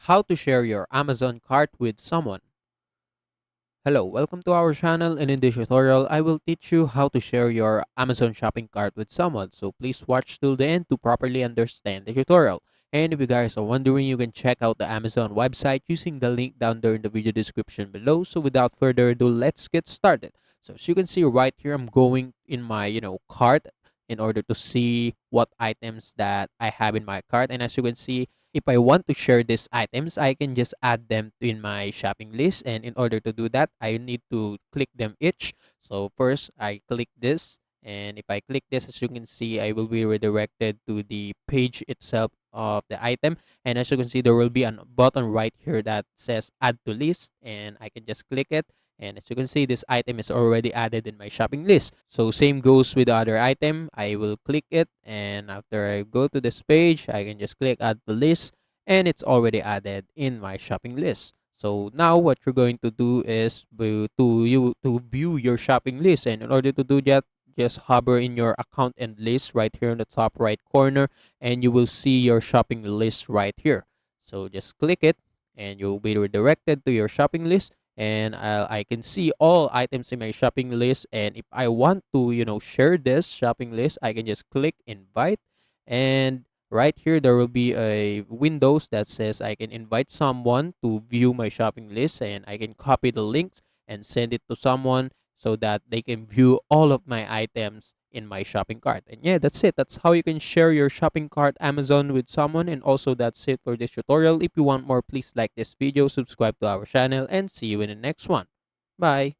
how to share your Amazon cart with someone. Hello, welcome to our channel, and in this tutorial, I will teach you how to share your Amazon shopping cart with someone. So please watch till the end to properly understand the tutorial. And if you guys are wondering, you can check out the Amazon website using the link down there in the video description below. So without further ado, let's get started. So as you can see right here, I'm going in my cart in order to see what items that I have in my cart. And as you can see, if I want to share these items, I can just add them in my shopping list. And in order to do that, I need to click them each. So first, I click this. And if I click this, as you can see, I will be redirected to the page itself of the item. And as you can see, there will be a button right here that says add to list. And I can just click it. And as you can see, this item is already added in my shopping list. So same goes with the other item. I will click it, and after I go to this page, I can just click add to list, and it's already added in my shopping list. So now what you're going to do is to view your shopping list, and in order to do that, just hover in your account and list right here in the top right corner, and you will see your shopping list right here. So just click it, and you'll be redirected to your shopping list, and I can see all items in my shopping list. And if I want to share this shopping list, I can just click invite, and right here there will be a windows that says I can invite someone to view my shopping list, and I can copy the links and send it to someone so that they can view all of my items in my shopping cart. And yeah, that's it. That's how you can share your shopping cart Amazon with someone. And also, that's it for this tutorial. If you want more, please like this video, subscribe to our channel, and see you in the next one. Bye.